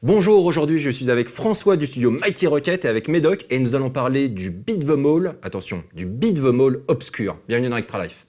Bonjour, aujourd'hui je suis avec François du studio Mighty Rocket et avec Médoc et nous allons parler du Beat the Mall, attention, du Beat the Mall obscur. Bienvenue dans Extra Life.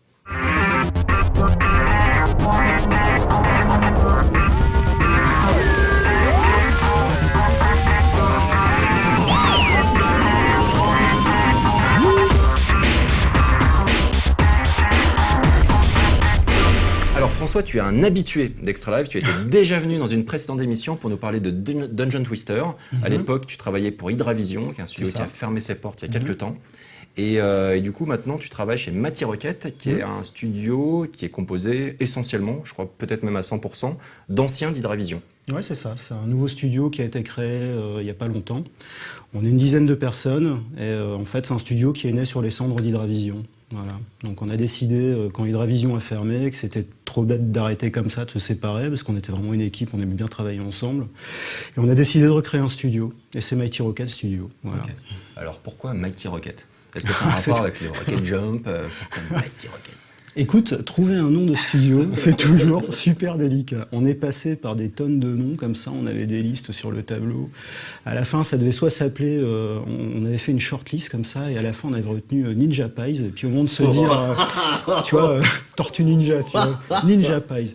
Alors François, tu es un habitué d'Extra Life, tu étais déjà venu dans une précédente émission pour nous parler de Dungeon Twister. À l'époque, tu travaillais pour Hydravision, qui est un studio qui a fermé ses portes il y a quelques temps. Et du coup, maintenant, tu travailles chez Mighty Rocket, qui est un studio qui est composé essentiellement, je crois peut-être même à 100%, d'anciens d'Hydravision. Oui, c'est ça. C'est un nouveau studio qui a été créé il n'y a pas longtemps. On est une dizaine de personnes et en fait, c'est un studio qui est né sur les cendres d'Hydravision. Voilà. Donc on a décidé, quand Hydravision a fermé, que c'était trop bête d'arrêter comme ça, de se séparer, parce qu'on était vraiment une équipe, on aimait bien travailler ensemble. Et on a décidé de recréer un studio. Et c'est Mighty Rocket Studio. Voilà. Okay. Alors pourquoi Mighty Rocket? Est-ce que c'est un rapport avec les Rocket Jump? Pourquoi Mighty Rocket? Écoute, trouver un nom de studio, c'est toujours super délicat. On est passé par des tonnes de noms, comme ça, on avait des listes sur le tableau. À la fin, ça devait soit s'appeler, on avait fait une shortlist comme ça, et à la fin, on avait retenu Ninja Pies, et puis au moment de se dire, tu vois, Tortue Ninja, tu vois, Ninja Pies.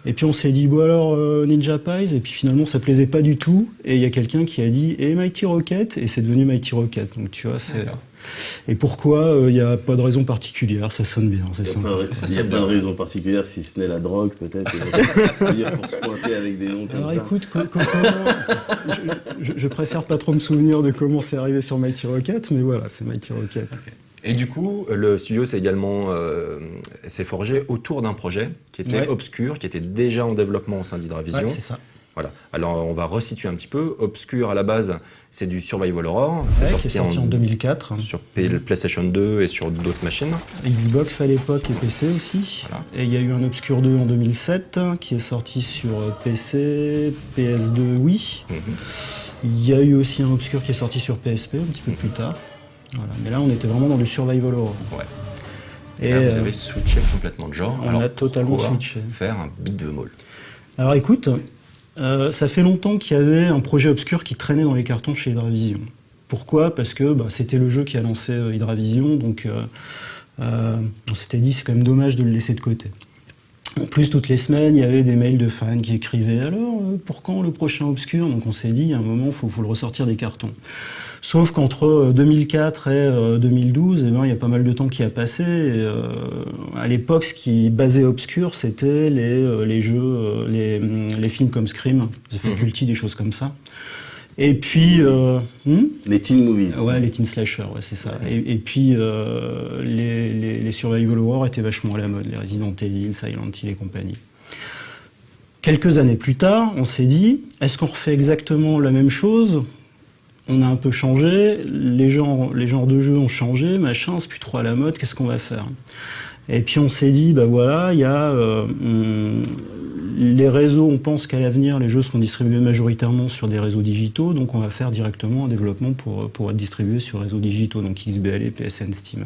Et puis on s'est dit, bon alors, Ninja Pies, et puis finalement, ça plaisait pas du tout, et il y a quelqu'un qui a dit, Mighty Rocket, et c'est devenu Mighty Rocket. Donc tu vois, c'est... Et pourquoi il n'y a pas de raison particulière, ça sonne bien. Il n'y a pas de raison particulière, si ce n'est la drogue, peut-être, pour se pointer avec des noms comme alors, ça. Écoute, je préfère pas trop me souvenir de comment c'est arrivé sur Mighty Rocket, mais voilà, c'est Mighty Rocket. Okay. Et du coup, le studio s'est également s'est forgé autour d'un projet qui était obscur, qui était déjà en développement au sein d'Hydravision. Ouais, c'est ça. Voilà. Alors, on va resituer un petit peu. Obscur, à la base, c'est du survival horror. C'est sorti en 2004. Sur PlayStation 2 et sur d'autres machines. Xbox à l'époque et PC aussi. Voilà. Et il y a eu un Obscur 2 en 2007 qui est sorti sur PC, PS2, Wii. Il y a eu aussi un Obscur qui est sorti sur PSP un petit peu plus tard. Voilà. Mais là, on était vraiment dans le survival horror. Ouais. Et là, vous avez switché complètement de genre. On a totalement switché. Faire un Beat the Mall. Alors écoute... ça fait longtemps qu'il y avait un projet obscur qui traînait dans les cartons chez Hydravision. Pourquoi? Parce que c'était le jeu qui a lancé Hydravision, donc on s'était dit c'est quand même dommage de le laisser de côté. En plus, toutes les semaines, il y avait des mails de fans qui écrivaient « Alors, pour quand le prochain obscur ?» Donc on s'est dit, il y a un moment, il faut le ressortir des cartons. Sauf qu'entre 2004 et 2012, il y a pas mal de temps qui a passé. Et, à l'époque, ce qui basait Obscur, c'était les jeux, les films comme Scream, The Faculty, des choses comme ça. Et puis... les teen movies. Ouais, les teen slashers, ouais, c'est ça. Ouais. Et puis, les survival horror étaient vachement à la mode, les Resident Evil, Silent Hill et compagnie. Quelques années plus tard, on s'est dit, est-ce qu'on refait exactement la même chose ? On a un peu changé, les genres de jeux ont changé, machin, c'est plus trop à la mode, qu'est-ce qu'on va faire? Et puis on s'est dit, voilà, il y a les réseaux, on pense qu'à l'avenir, les jeux seront distribués majoritairement sur des réseaux digitaux, donc on va faire directement un développement pour être distribué sur réseaux digitaux, donc XBLA, PSN, Steam.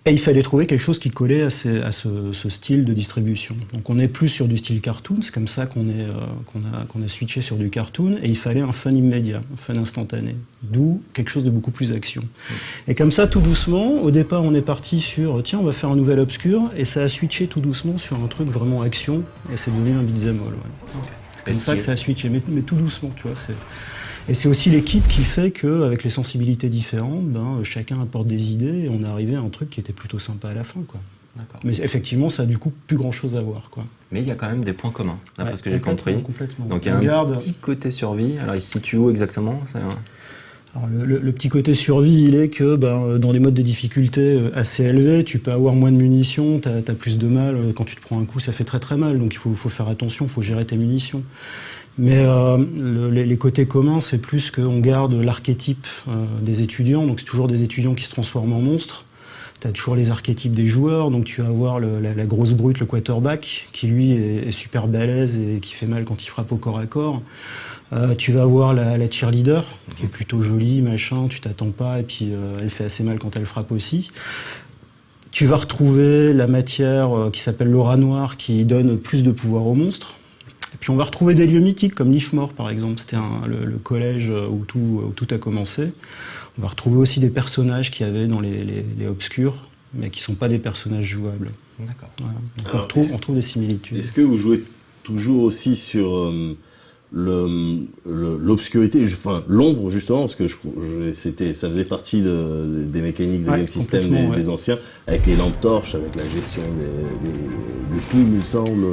Et il fallait trouver quelque chose qui collait à ce style de distribution. Donc on n'est plus sur du style cartoon, c'est comme ça qu'on a switché sur du cartoon, et il fallait un fun immédiat, un fun instantané, d'où quelque chose de beaucoup plus action. Et comme ça, tout doucement, au départ on est parti sur, tiens, on va faire un nouvel obscur, et ça a switché tout doucement sur un truc vraiment action, et c'est devenu un beat'em all. Ouais. C'est comme ça que ça a switché, mais tout doucement, tu vois. Et c'est aussi l'équipe qui fait qu'avec les sensibilités différentes, chacun apporte des idées et on est arrivé à un truc qui était plutôt sympa à la fin, quoi. Mais effectivement, ça a du coup plus grand-chose à voir, quoi. Mais il y a quand même des points communs, d'après ce que j'ai compris. Complètement. Donc il y a un petit côté survie. Alors il se situe où exactement? Alors, le petit côté survie, il est que dans les modes de difficulté assez élevés, tu peux avoir moins de munitions, t'as plus de mal. Quand tu te prends un coup, ça fait très très mal. Donc il faut faire attention, il faut gérer tes munitions. Mais les côtés communs, c'est plus qu'on garde l'archétype des étudiants. Donc c'est toujours des étudiants qui se transforment en monstres. Tu as toujours les archétypes des joueurs. Donc tu vas avoir la grosse brute, le quarterback, qui lui est super balèze et qui fait mal quand il frappe au corps à corps. Tu vas avoir la cheerleader, qui est plutôt jolie, machin, tu t'attends pas, et puis elle fait assez mal quand elle frappe aussi. Tu vas retrouver la matière qui s'appelle l'aura noire, qui donne plus de pouvoir aux monstres. Et puis on va retrouver des lieux mythiques comme Leafmore par exemple, c'était le collège où tout a commencé. On va retrouver aussi des personnages qu'il y avait dans les obscurs, mais qui ne sont pas des personnages jouables. D'accord. Voilà. Donc on trouve des similitudes. Est-ce que vous jouez toujours aussi sur l'obscurité, enfin l'ombre justement, parce que ça faisait partie des mécaniques de Game System des anciens, avec les lampes torches, avec la gestion des piles, il me semble.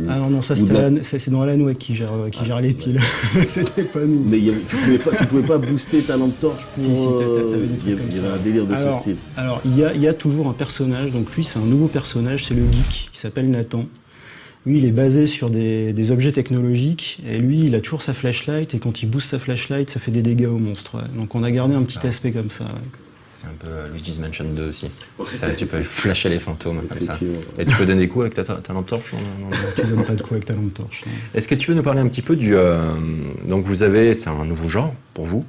Ah non, ça c'est dans Alan Wake qui gère les piles. C'était pas nous. Mais tu pouvais pas booster ta lampe torche pour. Il y avait un délire de ce style. Alors il y a toujours un personnage, donc lui c'est un nouveau personnage, c'est le geek, qui s'appelle Nathan. Lui, il est basé sur des objets technologiques, et lui, il a toujours sa flashlight, et quand il booste sa flashlight, ça fait des dégâts aux monstres. Ouais. Donc on a gardé un petit aspect comme ça. Ouais. Ça fait un peu Luigi's Mansion 2 aussi. Ouais, tu peux flasher les fantômes comme ça. Et tu peux donner des coups avec ta lampe torche? Tu donnes pas de coups avec ta lampe torche. Non. Est-ce que tu peux nous parler un petit peu donc c'est un nouveau genre pour vous,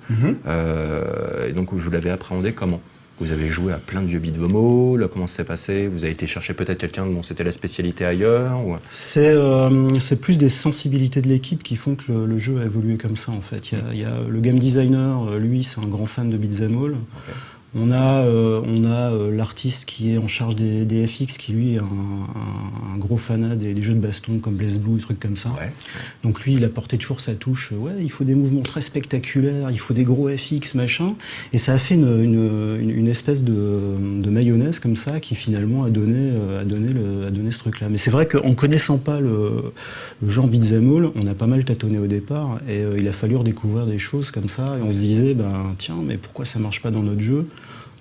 et donc vous l'avez appréhendé comment? Vous avez joué à plein de vieux beat'em all, comment ça s'est passé? Vous avez été chercher peut-être quelqu'un dont c'était la spécialité ailleurs ou... C'est plus des sensibilités de l'équipe qui font que le jeu a évolué comme ça en fait. Il y a le game designer, lui c'est un grand fan de beat'em all. Okay. On a l'artiste qui est en charge des FX, qui lui est un gros fanat des jeux de baston comme Blaze Blue, des trucs comme ça. Ouais. Donc lui, il a porté toujours sa touche. Ouais, il faut des mouvements très spectaculaires, il faut des gros FX, machin. Et ça a fait une espèce de mayonnaise comme ça qui finalement a donné ce truc-là. Mais c'est vrai qu'en connaissant pas le genre beat'em all, on a pas mal tâtonné au départ et il a fallu redécouvrir des choses comme ça. Et on se disait, tiens, mais pourquoi ça marche pas dans notre jeu?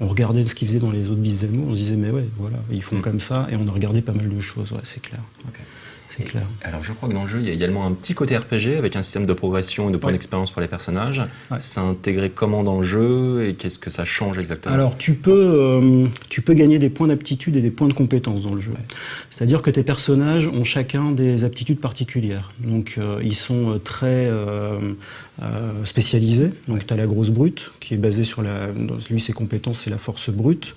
On regardait ce qu'ils faisaient dans les autres beat'em all, on se disait mais ouais, voilà, ils font comme ça, et on a regardé pas mal de choses, ouais, c'est clair. Okay. C'est clair. Alors je crois que dans le jeu, il y a également un petit côté RPG avec un système de progression et de points d'expérience pour les personnages. Ouais. C'est intégré comment dans le jeu et qu'est-ce que ça change exactement? Alors tu peux gagner des points d'aptitude et des points de compétence dans le jeu. Ouais. C'est-à-dire que tes personnages ont chacun des aptitudes particulières. Donc ils sont très spécialisés. Donc tu as la grosse brute qui est basée sur lui ses compétences c'est la force brute.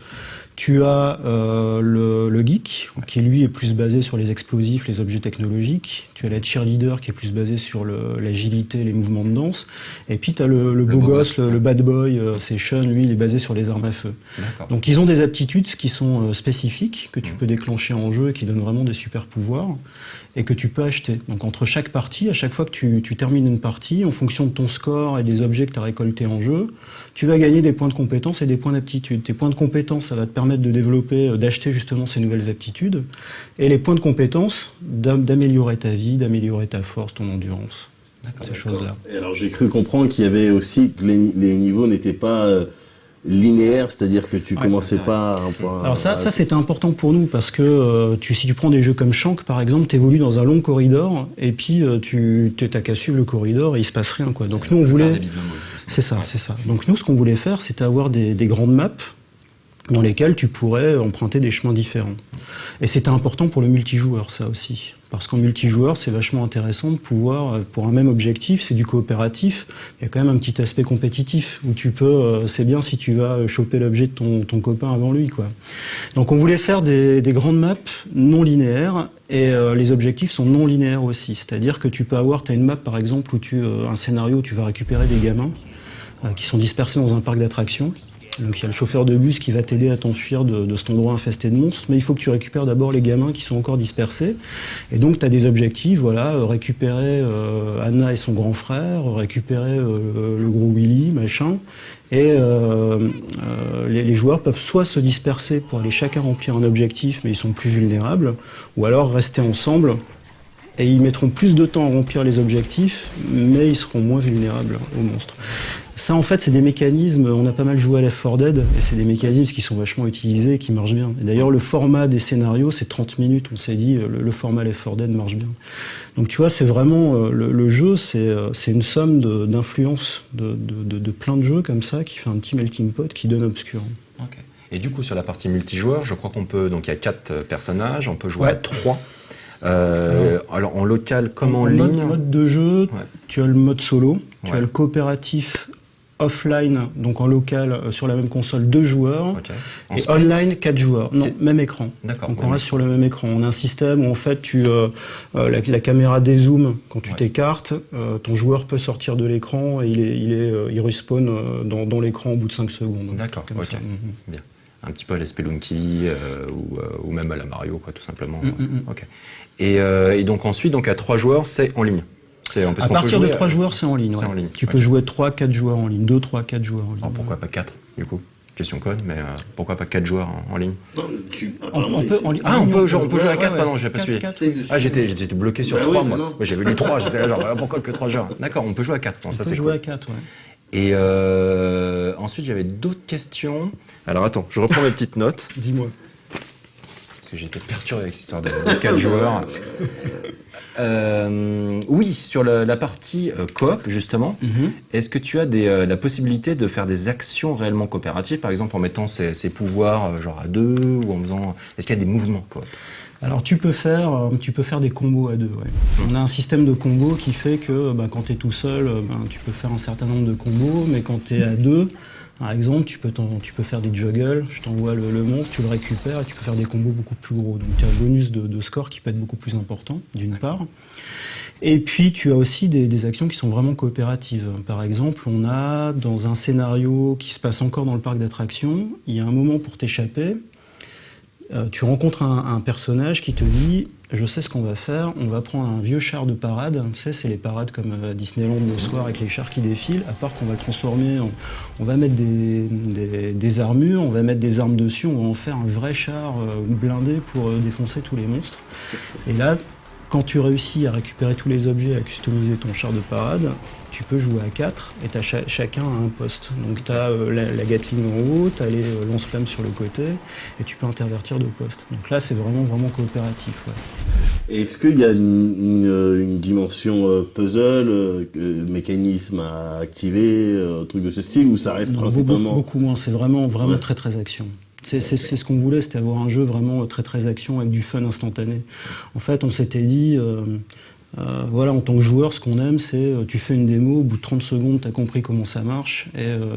Tu as le geek, qui lui est plus basé sur les explosifs, les objets technologiques. Tu as la cheerleader, qui est plus basée sur l'agilité, les mouvements de danse. Et puis tu as le beau gosse, le bad boy, c'est Sean, lui, il est basé sur les armes à feu. Donc ils ont des aptitudes qui sont spécifiques, que tu peux déclencher en jeu et qui donnent vraiment des super pouvoirs, et que tu peux acheter. Donc entre chaque partie, à chaque fois que tu termines une partie, en fonction de ton score et des objets que tu as récoltés en jeu, tu vas gagner des points de compétence et des points d'aptitude. Tes points de compétence, ça va te permettre de développer, d'acheter justement ces nouvelles aptitudes. Et les points de compétence, d'améliorer ta vie, d'améliorer ta force, ton endurance. Ces choses-là. Et alors j'ai cru comprendre qu'il y avait aussi que les niveaux n'étaient pas linéaires, c'est-à-dire que tu commençais pas à un point... Alors ça c'était important pour nous parce que si tu prends des jeux comme Shank par exemple, tu évolues dans un long corridor et puis tu t'as qu'à suivre le corridor et il se passe rien quoi. Donc nous on voulait... C'est ça. Donc nous ce qu'on voulait faire c'était avoir des grandes maps dans lesquelles tu pourrais emprunter des chemins différents. Et c'était important pour le multijoueur, ça aussi. Parce qu'en multijoueur, c'est vachement intéressant de pouvoir, pour un même objectif, c'est du coopératif, il y a quand même un petit aspect compétitif, où tu peux, c'est bien si tu vas choper l'objet de ton copain avant lui, quoi. Donc on voulait faire des grandes maps non linéaires, et les objectifs sont non linéaires aussi. C'est-à-dire que tu peux t'as une map par exemple, où un scénario où tu vas récupérer des gamins, qui sont dispersés dans un parc d'attractions. Donc il y a le chauffeur de bus qui va t'aider à t'enfuir de cet endroit infesté de monstres, mais il faut que tu récupères d'abord les gamins qui sont encore dispersés. Et donc tu as des objectifs, récupérer Anna et son grand frère, récupérer le gros Willy, machin. Et les joueurs peuvent soit se disperser pour aller chacun remplir un objectif, mais ils sont plus vulnérables, ou alors rester ensemble. Et ils mettront plus de temps à remplir les objectifs, mais ils seront moins vulnérables aux monstres. Ça, en fait, c'est des mécanismes, on a pas mal joué à Left 4 Dead, et c'est des mécanismes qui sont vachement utilisés et qui marchent bien. Et d'ailleurs, le format des scénarios, c'est 30 minutes, on s'est dit, le format Left 4 Dead marche bien. Donc tu vois, c'est vraiment, le jeu, c'est une somme d'influences de plein de jeux comme ça, qui fait un petit melting pot qui donne Obscur. Okay. Et du coup, sur la partie multijoueur, je crois qu'on peut, donc il y a 4 personnages, on peut jouer à 3. Alors en local comme en ligne. Mode de jeu, tu as le mode solo, tu as le coopératif offline, donc en local, sur la même console, 2 joueurs, et online, 4 joueurs. Non, même écran. Donc on reste sur le même écran. On a un système où en fait, la caméra dézoome quand tu t'écartes, ton joueur peut sortir de l'écran et il respawn dans l'écran au bout de 5 secondes. D'accord, ok. Bien. Un petit peu à la Spelunky ou même à la Mario, quoi, tout simplement. Ok. Et donc ensuite, à 3 joueurs, c'est en ligne. À partir de 3 joueurs, c'est en ligne. Tu peux jouer 3, 4 joueurs en ligne. 2, 3, 4 joueurs en ligne. Alors pourquoi pas 4, du coup? Question conne, mais pourquoi pas 4 joueurs en ligne? On peut jouer à 4, pardon, j'ai pas suivi. J'étais bloqué sur 3, moi. J'avais lu 3, j'étais là, genre, pourquoi que 3 joueurs? D'accord, on peut jouer à 4. Bon, ça, c'est cool. jouer à 4, ouais. Et ensuite, j'avais d'autres questions. Alors attends, je reprends mes petites notes. Dis-moi. Parce que j'étais perturbé avec cette histoire de 4 joueurs. Oui, sur la partie coop, justement, est-ce que tu as la possibilité de faire des actions réellement coopératives, par exemple en mettant ses pouvoirs genre à 2 ou en faisant... Est-ce qu'il y a des mouvements coop? Alors tu peux faire des combos à 2. Ouais. On a un système de combos qui fait que quand tu es tout seul, tu peux faire un certain nombre de combos, mais quand tu es à 2, par exemple, tu peux faire des juggles, je t'envoie le monstre, tu le récupères et tu peux faire des combos beaucoup plus gros. Donc tu as un bonus de score qui peut être beaucoup plus important, d'une part. Et puis tu as aussi des actions qui sont vraiment coopératives. Par exemple, on a dans un scénario qui se passe encore dans le parc d'attractions, il y a un moment pour t'échapper. Tu rencontres un personnage qui te dit « Je sais ce qu'on va faire, on va prendre un vieux char de parade. » Tu sais, c'est les parades comme Disneyland le soir avec les chars qui défilent. À part qu'on va le transformer, on va mettre des armures, on va mettre des armes dessus, on va en faire un vrai char blindé pour défoncer tous les monstres. Et là, quand tu réussis à récupérer tous les objets, à customiser ton char de parade, tu peux jouer à 4 et chacun a un poste. Donc tu as la Gatling en haut, tu as les lance-flammes sur le côté et tu peux intervertir de postes. Donc là, c'est vraiment coopératif. Ouais. Est-ce qu'il y a une dimension puzzle, mécanisme à activer, truc de ce style, ou ça reste principalement... Beaucoup moins, c'est vraiment très très action. C'est ce qu'on voulait, c'était avoir un jeu vraiment très très action avec du fun instantané. En fait, on s'était dit... en tant que joueur, ce qu'on aime, c'est tu fais une démo, au bout de 30 secondes, tu as compris comment ça marche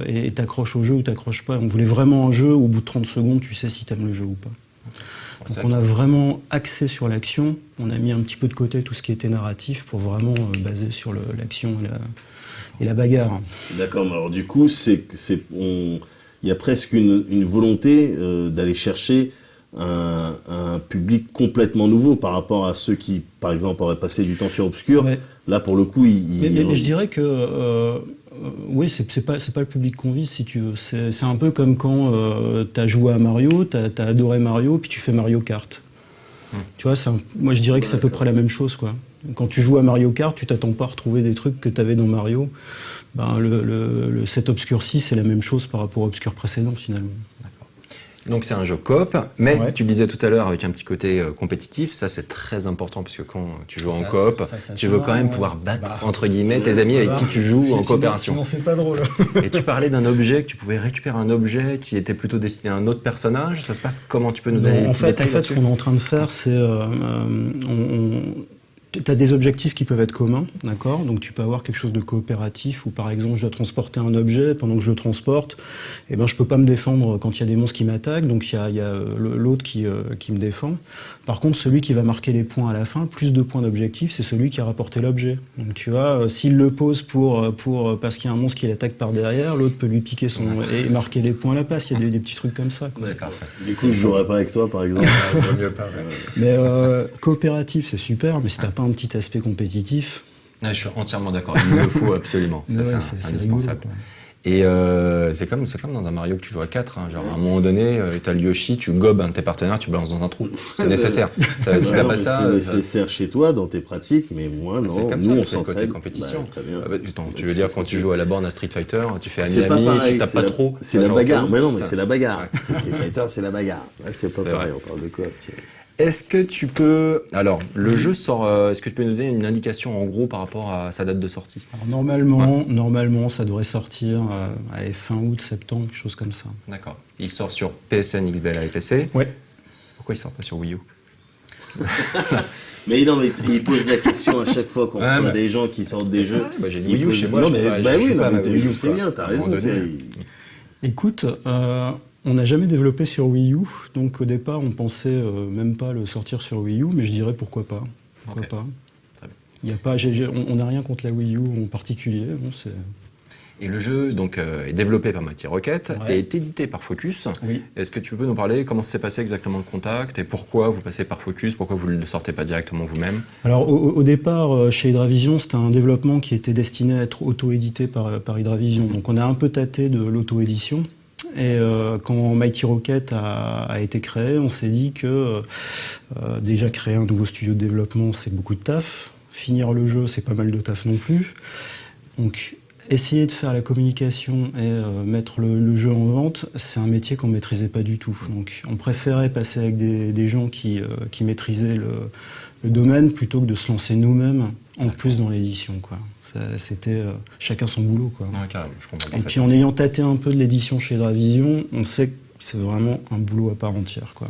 et t'accroches au jeu ou t'accroches pas. On voulait vraiment un jeu où, au bout de 30 secondes, tu sais si t'aimes le jeu ou pas. Donc on a vraiment axé sur l'action, on a mis un petit peu de côté tout ce qui était narratif pour vraiment baser sur l'action et la bagarre. D'accord, mais alors du coup, il y a presque une volonté d'aller chercher un public complètement nouveau par rapport à ceux qui, par exemple, auraient passé du temps sur Obscure. Ouais. Là, pour le coup, mais je dirais que oui, c'est pas le public qu'on vise, si tu veux. C'est un peu comme quand t'as joué à Mario, t'as adoré Mario, puis tu fais Mario Kart. Tu vois, moi je dirais que c'est à peu près la même chose, quoi. Quand tu joues à Mario Kart, tu t'attends pas à retrouver des trucs que t'avais dans Mario. Cet Obscure-ci, c'est la même chose par rapport au Obscure précédent, finalement. Donc c'est un jeu coop, mais tu le disais tout à l'heure avec un petit côté compétitif, ça c'est très important parce que quand tu joues en coop, tu veux quand même pouvoir battre entre guillemets tes amis avec qui tu joues en coopération. Sinon c'est pas drôle. Et tu parlais d'un objet, que tu pouvais récupérer un objet qui était plutôt destiné à un autre personnage, ça se passe comment? Tu peux nous donner des petits détails là-dessus? En fait, ce qu'on est en train de faire, c'est tu as des objectifs qui peuvent être communs, d'accord? Donc tu peux avoir quelque chose de coopératif où par exemple je dois transporter un objet, pendant que je le transporte, je peux pas me défendre quand il y a des monstres qui m'attaquent, donc il y a l'autre qui me défend. Par contre, celui qui va marquer les points à la fin, plus de points d'objectif, c'est celui qui a rapporté l'objet. Donc tu vois, s'il le pose parce qu'il y a un monstre qui l'attaque par derrière, l'autre peut lui piquer et marquer les points à la place. Il y a des petits trucs comme ça, quoi. C'est parfait. Du coup, je jouerais pas avec toi, par exemple. Mieux pas, mais coopératif, c'est super, mais si t'as pas un petit aspect compétitif... Je suis entièrement d'accord, il le faut absolument, ça, c'est indispensable. Rigolo, et c'est comme dans un Mario que tu joues à 4, hein. Genre à un moment donné, t'as le Yoshi, tu gobes un de tes partenaires, tu balances dans un trou. C'est nécessaire. Si t'as pas ça, c'est nécessaire chez toi, dans tes pratiques, mais moi, non. Comme nous, ça, on s'entraîne. Côté compétition. Très bien. Tu veux dire, quand tu joues à la borne à Street Fighter, tu fais ami-ami, tu tapes pas trop. C'est la bagarre. Mais non, mais c'est la bagarre. C'est Street Fighter, c'est la bagarre. C'est pas pareil, on parle de quoi? Est-ce que tu peux... Alors, le jeu sort... Est-ce que tu peux nous donner une indication en gros par rapport à sa date de sortie? Alors, normalement, ça devrait sortir fin août, septembre, quelque chose comme ça. D'accord. Il sort sur PSN, XBLA et PC. Ouais. Pourquoi il sort pas sur Wii U? Mais non, mais il pose la question à chaque fois qu'on reçoit des gens qui sortent des jeux. J'ai une Wii U chez moi. Non, mais je sais bien, t'as raison. Écoute, on n'a jamais développé sur Wii U, donc au départ on pensait même pas le sortir sur Wii U, mais je dirais pourquoi pas. Pourquoi pas. Il y a pas, on n'a rien contre la Wii U en particulier. Bon, et le jeu donc, est développé par Mighty Rocket et est édité par Focus. Oui. Est-ce que tu peux nous parler comment s'est passé exactement le contact et pourquoi vous passez par Focus, pourquoi vous ne le sortez pas directement vous-même? Alors au départ, chez Hydravision, c'était un développement qui était destiné à être auto-édité par Hydravision. Donc on a un peu tâté de l'auto-édition. Et quand Mighty Rocket a été créé, on s'est dit que déjà créer un nouveau studio de développement, c'est beaucoup de taf. Finir le jeu, c'est pas mal de taf non plus. Donc essayer de faire la communication et mettre le jeu en vente, c'est un métier qu'on ne maîtrisait pas du tout. Donc on préférait passer avec des gens qui maîtrisaient le domaine plutôt que de se lancer nous-mêmes en plus dans l'édition, quoi. C'était chacun son boulot, quoi. Ouais, carrément, je comprends. Et puis en ayant tâté un peu de l'édition chez Hydravision, on sait que c'est vraiment un boulot à part entière, quoi.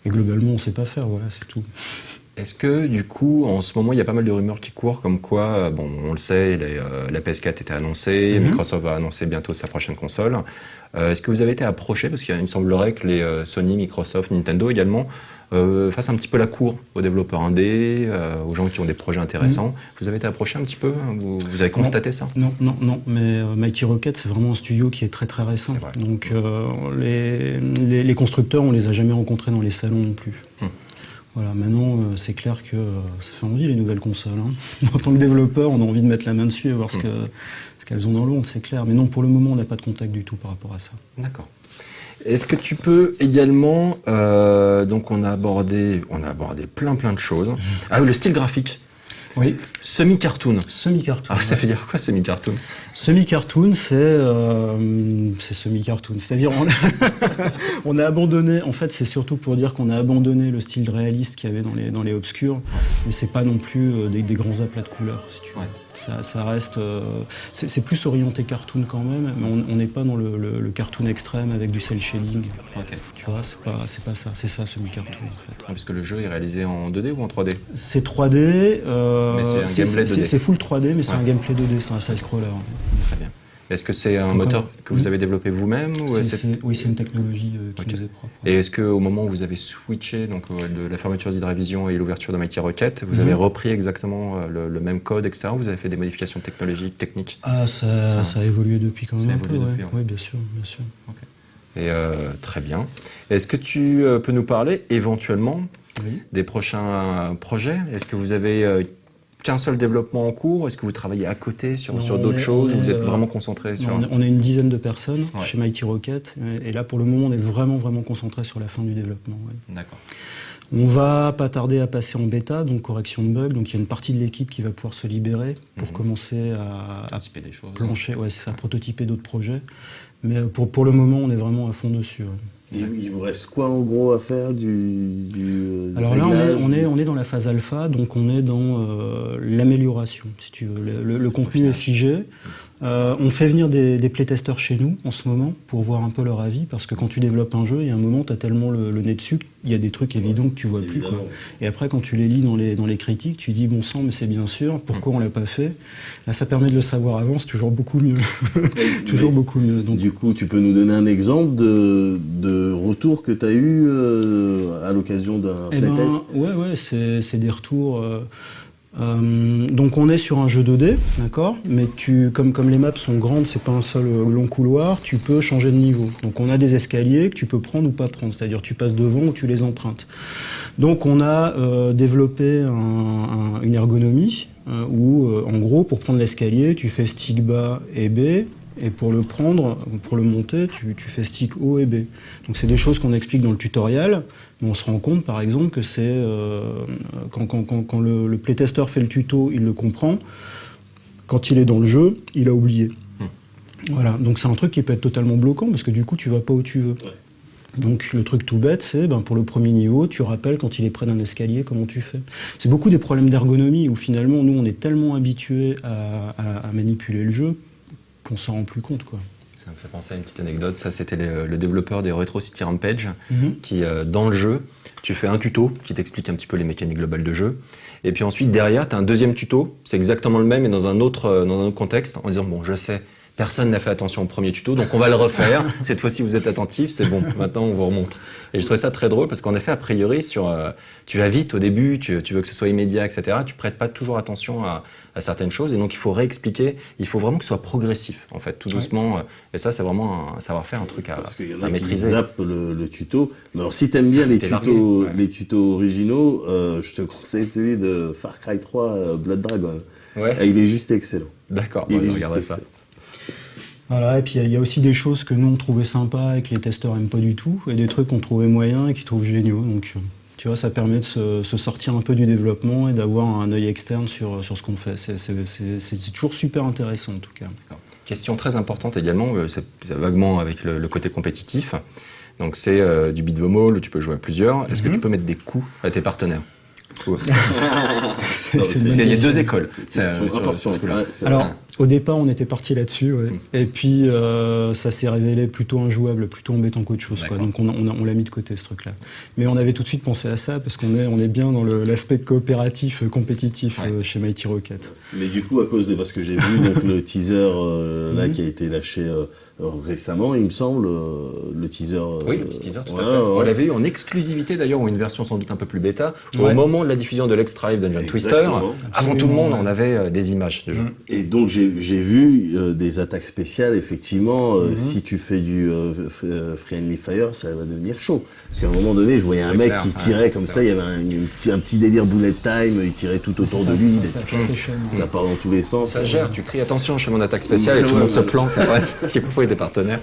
Et globalement, on sait pas faire, voilà, c'est tout. Est-ce que, du coup, en ce moment, il y a pas mal de rumeurs qui courent, comme quoi, bon, on le sait, la PS4 était annoncée, Microsoft va annoncer bientôt sa prochaine console. Est-ce que vous avez été approché, parce qu'il semblerait que les Sony, Microsoft, Nintendo également, fassent un petit peu la cour aux développeurs indés, aux gens qui ont des projets intéressants. Vous avez été approché un petit peu? Vous avez constaté ça? Non, mais Mighty Rocket, c'est vraiment un studio qui est très très récent. Donc les constructeurs, on les a jamais rencontrés dans les salons non plus. Voilà, maintenant, c'est clair que ça fait envie les nouvelles consoles. Hein. En tant que développeur, on a envie de mettre la main dessus et voir ce qu'elles ont dans le monde, c'est clair. Mais non, pour le moment, on n'a pas de contact du tout par rapport à ça. D'accord. Est-ce que tu peux également, donc on a abordé plein de choses. Ah oui, le style graphique. Oui. Semi-cartoon. Semi-cartoon. Alors ça veut dire quoi, semi-cartoon? Semi-cartoon, c'est semi-cartoon. C'est-à-dire, on a abandonné, en fait, c'est surtout pour dire qu'on a abandonné le style réaliste qu'il y avait dans les obscurs, mais c'est pas non plus des grands aplats de couleurs, si tu veux. Ça reste, c'est plus orienté cartoon quand même, mais on n'est pas dans le cartoon extrême avec du cel shading. Okay. Tu vois, c'est pas ça, c'est ça semi-cartoon en fait. Parce que le jeu est réalisé en 2D ou en 3D? C'est 3D, mais c'est un gameplay 2D. C'est full 3D, mais c'est un gameplay 2D, c'est un side-scroller. Très bien. Est-ce que c'est un moteur que vous avez développé vous-même? Oui, c'est une technologie qui nous est propre. Et est-ce qu'au moment où vous avez switché donc, de la fermeture d'Hydravision et l'ouverture de Mighty Rocket, vous avez repris exactement le même code, etc. Ou vous avez fait des modifications technologiques, techniques? Ah, ça a évolué depuis quand même un peu, oui, bien sûr. Okay. Et très bien. Est-ce que tu peux nous parler éventuellement des prochains projets? Est-ce que vous avez qu'un seul développement en cours? Est-ce que vous travaillez à côté sur d'autres choses? Vous êtes vraiment concentré sur... On est une dizaine de personnes chez Mighty Rocket. Et là, pour le moment, on est vraiment concentré sur la fin du développement. Ouais. D'accord. On va pas tarder à passer en bêta, donc correction de bugs. Donc il y a une partie de l'équipe qui va pouvoir se libérer pour commencer à des choses, plancher, à prototyper d'autres projets. Mais pour le moment, on est vraiment à fond dessus. Il vous reste quoi en gros à faire Alors là, on est dans la phase alpha, donc on est dans l'amélioration, si tu veux. Le contenu est figé. On fait venir des playtesters chez nous en ce moment pour voir un peu leur avis, parce que quand tu développes un jeu, il y a un moment, tu as tellement le nez dessus qu'il y a des trucs évidents que tu vois plus. Quoi. Et après, quand tu les lis dans les critiques, tu dis bon sang, mais c'est bien sûr, pourquoi on l'a pas fait? Là, ça permet de le savoir avant, c'est toujours beaucoup mieux. Beaucoup mieux. Donc, du coup, tu peux nous donner un exemple de retour que tu as eu à l'occasion d'un playtest? Ouais, c'est des retours... donc on est sur un jeu 2D, d'accord, mais comme les maps sont grandes, c'est pas un seul long couloir, tu peux changer de niveau. Donc on a des escaliers que tu peux prendre ou pas prendre, c'est-à-dire tu passes devant ou tu les empruntes. Donc on a développé une ergonomie où en gros pour prendre l'escalier, tu fais stick bas et B. Et pour le monter, tu fais stick haut et B. Donc c'est des choses qu'on explique dans le tutoriel, mais on se rend compte par exemple que c'est quand le playtester fait le tuto, il le comprend. Quand il est dans le jeu, il a oublié. Voilà, donc c'est un truc qui peut être totalement bloquant parce que du coup tu vas pas où tu veux. Donc le truc tout bête, c'est pour le premier niveau, tu rappelles quand il est près d'un escalier comment tu fais. C'est beaucoup des problèmes d'ergonomie où finalement nous on est tellement habitués à manipuler le jeu qu'on s'en rend plus compte, quoi. Ça me fait penser à une petite anecdote. Ça, c'était le développeur des Retro City Rampage qui, dans le jeu, tu fais un tuto qui t'explique un petit peu les mécaniques globales de jeu. Et puis ensuite, derrière, tu as un deuxième tuto. C'est exactement le même, mais dans un autre contexte, en disant, bon, je sais, personne n'a fait attention au premier tuto, donc on va le refaire. Cette fois-ci, vous êtes attentif, c'est bon. Maintenant, on vous remonte. Et je trouvais ça très drôle parce qu'en effet, a priori, tu vas vite au début, tu veux que ce soit immédiat, etc. Tu prêtes pas toujours attention à certaines choses, et donc il faut réexpliquer. Il faut vraiment que ce soit progressif, en fait, tout doucement. Et ça, c'est vraiment un savoir-faire, un truc à maîtriser. Parce qu'il y en a qui zappent le tuto. Mais alors, si t'aimes bien les tutos originaux, je te conseille celui de Far Cry 3 Blood Dragon. Ouais. Et il est juste excellent. D'accord, Il je est regarderai juste ça. excellent. Voilà, et puis il y a aussi des choses que nous on trouvait sympas et que les testeurs aiment pas du tout, et des trucs qu'on trouvait moyens et qu'ils trouvent géniaux. Donc tu vois, ça permet de se sortir un peu du développement et d'avoir un œil externe sur ce qu'on fait. C'est toujours super intéressant en tout cas. Question très importante également, c'est vaguement avec le côté compétitif. Donc c'est du beat 'em all où tu peux jouer à plusieurs. Est-ce que tu peux mettre des coups à tes partenaires? Parce qu'il y a deux écoles. Sur ce coup-là. Alors, au départ, on était parti là-dessus, ouais. Et puis ça s'est révélé plutôt injouable, plutôt embêtant qu'autre chose, quoi. Donc on l'a mis de côté, ce truc-là. Mais on avait tout de suite pensé à ça, parce qu'on est bien dans l'aspect coopératif, compétitif chez Mighty Rocket. Mais du coup, à cause de parce que j'ai vu donc, le teaser là qui a été lâché récemment, il me semble, le teaser. Oui, le petit teaser, tout à fait. On l'avait eu en exclusivité d'ailleurs, ou une version sans doute un peu plus bêta, au moment de la diffusion de l'Extra Life Dungeon Twister. Avant tout le monde, on avait des images du jeu. Et donc j'ai vu des attaques spéciales, effectivement. Si tu fais du Friendly Fire, ça va devenir chaud. Parce qu'à un moment donné, je voyais un mec qui tirait comme ça, il y avait un petit délire bullet time, il tirait tout autour de lui. Ça part dans tous les sens. Ça gère, tu cries attention chez mon attaque spéciale et tout le monde se planque, qui parfois des partenaires.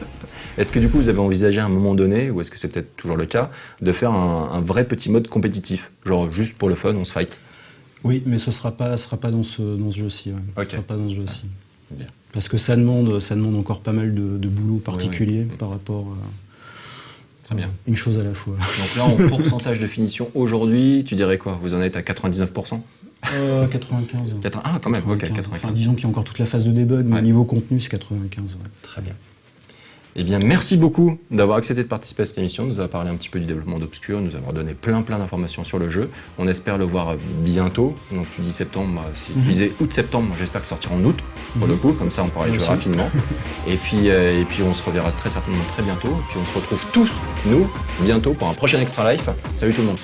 Est-ce que du coup vous avez envisagé à un moment donné, ou est-ce que c'est peut-être toujours le cas, de faire un vrai petit mode compétitif, genre juste pour le fun, on se fight? Oui, mais ce sera pas dans ce jeu-ci. Ouais. Okay. Ce sera pas dans ce jeu-ci. Bien. Parce que ça demande encore pas mal de boulot particulier par rapport à une chose à la fois. Donc là, en pourcentage de finition aujourd'hui, tu dirais quoi? Vous en êtes à 99%? 95. Ah, quand même, 95. ok, 95. Enfin, disons qu'il y a encore toute la phase de debug, mais niveau contenu, c'est 95. Ouais. Très bien. Eh bien, merci beaucoup d'avoir accepté de participer à cette émission, de nous avoir parlé un petit peu du développement d'Obscure, nous avoir donné plein d'informations sur le jeu. On espère le voir bientôt. Donc tu dis septembre, si tu disais août-septembre, j'espère que ça sortira en août, pour le coup, comme ça on pourra y jouer rapidement. Et puis on se reverra très certainement très bientôt. Et puis on se retrouve tous, nous, bientôt pour un prochain Extra Life. Salut tout le monde.